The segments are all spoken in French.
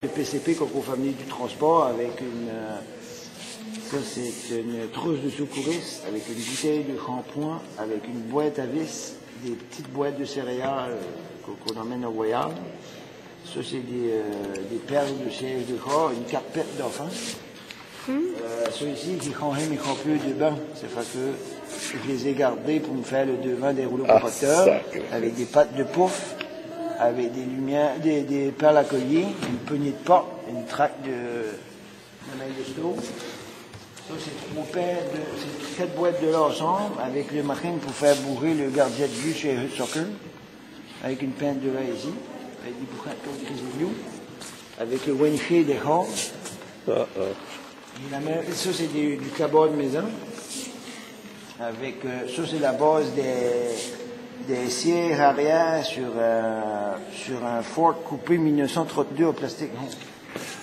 Le PCP, Concours familier du transport, avec une... ça, c'est une trousse de secouristes, avec une bouteille de shampoing, avec une boîte à vis, des petites boîtes de céréales qu'on emmène au voyage. Ça, c'est des perles de siège de corps, une carpette d'enfant. Ceux-ci, qui font mes plus de bain, c'est fait que je les ai gardés pour me faire le devant des rouleaux compacteurs, avec des pattes de pouf, avec des lumières, des perles à collier, une poignée de porte, une traque de main de stove. Ça, c'est 4 boîtes de l'ensemble, avec le machine pour faire bourrer le gardien de vue chez Hut Soccer, avec une pinte de là ici, avec des bouchons de Grizzly, avec le windshield des halls. Ça, c'est du cabot de maison. Avec, ça, c'est la base des sièges arrière sur un Ford coupé 1932 en plastique.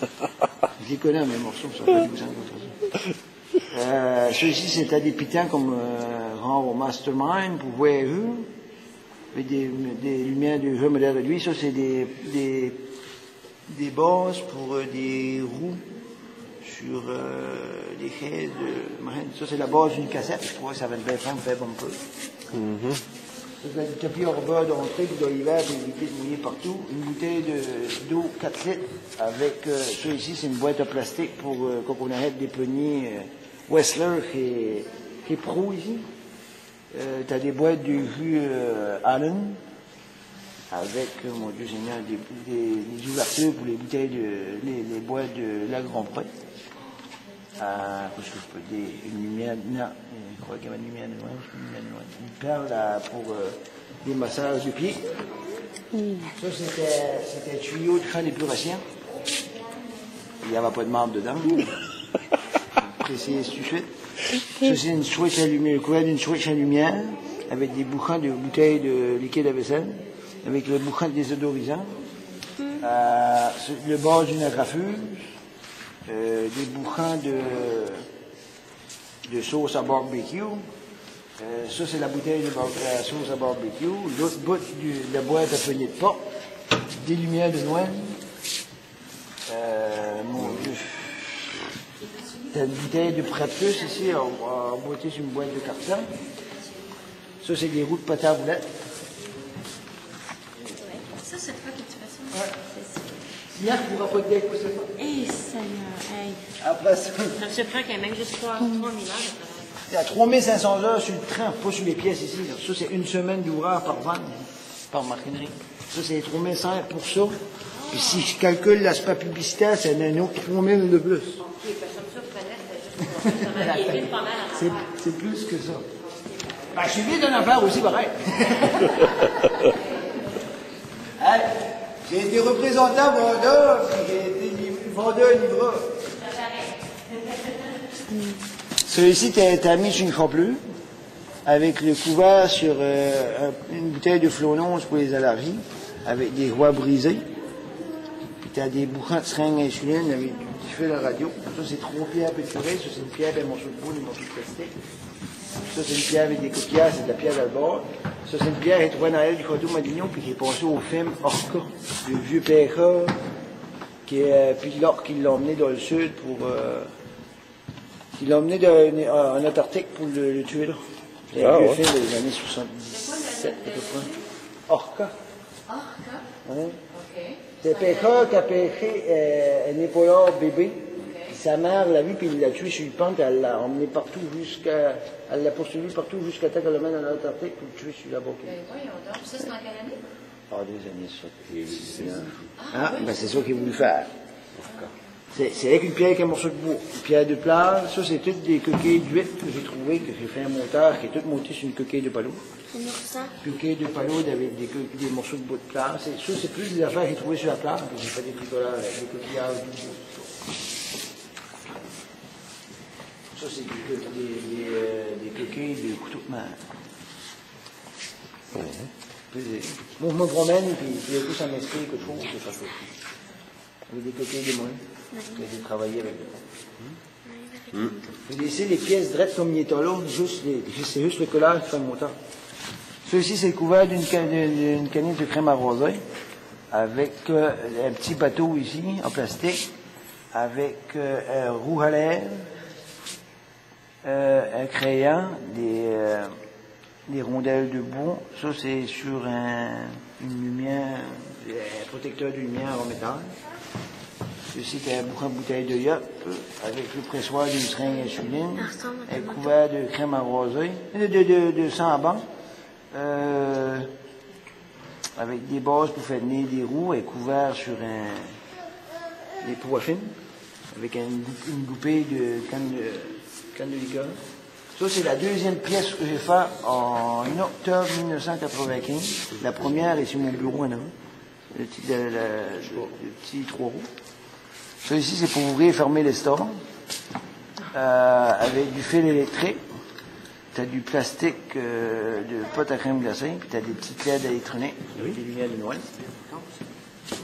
Je les connais, mes morceaux, ça fait du sang. Ceux-ci, c'était des pitants comme rend au Mastermind pour voir eux. Avec des lumières de jeu modèle réduit. Ça, c'est des bases pour des roues sur des chaises de... Ça, c'est la base d'une cassette. Je crois que ça va être bien faible un peu. Ça, c'est du tapis hors bord d'entrée, puis dans l'hiver, pour éviter de mouiller partout. Une bouteille d'eau 4 litres avec... ça, ici, c'est une boîte en plastique pour quand on arrête des poignées Wessler qui est pro, ici. Tu as des boîtes de jus Allen avec, mon Dieu Seigneur, des ouvertures pour les bouteilles les boîtes de la Grand Prix. Parce que je peux dire une lumière, non, je crois qu'il y a une lumière de loin, une perle pour des massages de pieds. Ça, c'était un tuyau de champ d'épuration. Il n'y avait pas de marbre dedans. Précise tout de suite. Ça, c'est une switch à lumière, le couvert d'une switch à lumière, avec des bouchons de bouteilles de liquide à vaisselle, avec le bouchon de désodorisant, le bas d'une agrafeuse, des bouchons de sauce à barbecue. Ça, c'est la bouteille de sauce à barbecue. L'autre bout de la boîte à poignée de porte, des lumières de Noël. Mon Dieu. T'as une bouteille de Pratus ici, emboîtée sur une boîte de carton. Ça, c'est des roues de pâte à roulettes. Ça, c'est toi que tu fais ça? Ouais. Hier, je ne pourrais pas te dire quoi c'est ça. Hey, Seigneur, hey. Après ça. Ça me surprend qu'il y ait même juste 3 000 heures de travail. Il y a 3500 heures sur le train, pas sur les pièces ici. Là. Ça, c'est une semaine d'ouvrage par vente, par machinerie. Ça, c'est 3500 pour ça. Puis si je calcule l'aspect publicitaire, c'est un autre 3000 de plus. OK, parce que ça, tu connais, c'est juste pas mal à c'est plus que ça. Ben, je suis vite d'une affaire aussi, pareil. Hey, j'ai été représentant vendeur, puis j'ai été vendeur-livreur. Celui-ci, t'as mis sur une crapelure, avec le couvert sur une bouteille de flononce pour les allergies, avec des rois brisés. Puis t'as des bouchons de seringue à insuline avec du fil à radio. Ça, c'est 3 pierres péturées, ça, c'est une pierre avec un morceau de boule, un morceau de plastique. Ça, c'est une pierre avec des coquillages, c'est de la pierre d'Albord. Ça, c'est une pierre qui est trouvée dans l'aile du Château Madignon, puis qui est passée au film Orca, le vieux Pécha, puis l'Orque qui l'a emmené dans le sud pour... il l'a emmené en Antarctique pour le tuer là. C'est un vieux film des années 77 à peu près. Orca. Orca? Ouais. OK. C'est Pécha qui a pêché un épaulard bébé. Puis sa mère l'a vu, puis il l'a tué sur une pente, elle l'a emmené partout elle l'a poursuivi partout jusqu'à temps qu'elle le mène en Antarctique pour le tuer sur la banquette. Ben voyons donc. Ça, c'est dans quelle année? Ah, des années 70. Ben c'est ça qu'il a voulu faire. C'est avec une pierre avec un morceau de bois. Une pierre de plage, ça c'est toutes des coquilles d'huîtres que j'ai trouvées, que j'ai fait un montage qui est tout monté sur une coquille de palo. Coquille de palo avec des morceaux de bois de plage. Ça c'est plus des affaires que j'ai trouvées sur la plage, puis j'ai fait des bricolages avec des coquillages du bois. Ça c'est des coquilles de couteau de mer. Moi, je me promène, puis du coup, ça m'inspire quelque chose, c'est pas chose. Avec des coquilles de moins, que j'ai travaillé avec eux. Vous laissez les pièces drettes comme il est là, c'est juste le collage qui fait le montant. Ceci, c'est le couvert d'une canette de crème arrosée. avec un petit bateau ici, en plastique, avec un roue à lèvres, un crayon, des rondelles de bois. Ça, c'est sur une lumière, un protecteur de lumière en métal. Ceci, c'est un bouteille de yacht avec le pressoir d'une seringue insuline, un couvert de crème arrosée, de sang à banc, avec des bases pour faire tenir des roues, et couvert sur des pois fines, avec une goupée de canne de liqueur. Ça, c'est la deuxième pièce que j'ai faite en octobre 1995. La première est sur mon bureau, là, le petit 3 roues. Ça, ici, c'est pour ouvrir et fermer les stores, avec du fil électrique. Tu as du plastique de pâte à crème glacée, puis tu as des petites LED électroniques, avec des lumières de Noël.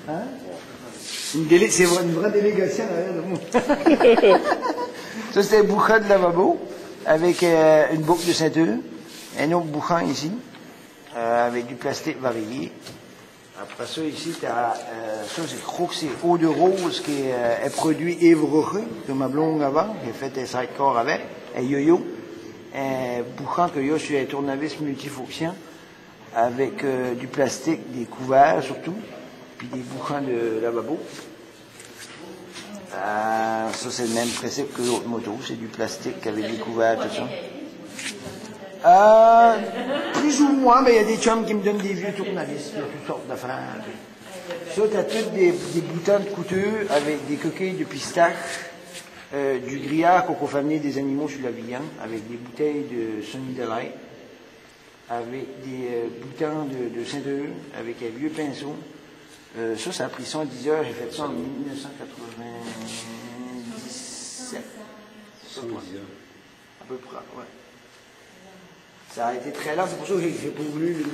Hein? C'est une vraie délégation, là. Ça, c'est un bouchon de lavabo, avec une boucle de ceinture. Un autre bouchon ici, avec du plastique varié. Après ça, ici, tu as, ça, je crois que c'est eau de rose, qui est un produit Yves Rocher, que ma blonde avant, j'ai fait un sidecar avec, un yo-yo. Un bouchon que y a sur un tournevis multifonction, avec du plastique, des couverts surtout, puis des bouchons de lavabo. Ça, c'est le même principe que l'autre moto, c'est du plastique avec des couverts, tout ça. Plus ou moins, mais il y a des chums qui me donnent des vieux tournevis, il y a toutes sortes d'affaires. Ça, tu as toutes des boutons de couture avec des coquilles de pistache, du grillard qu'on fait amener des animaux sur la viande, avec des bouteilles de Sunny Delight, avec des boutons de ceinture, avec un vieux pinceau. Ça a pris 110 heures, j'ai fait ça en 1997. 110 heures. À peu près, ouais. Ça a été très lent, c'est pour ça que j'ai pas voulu le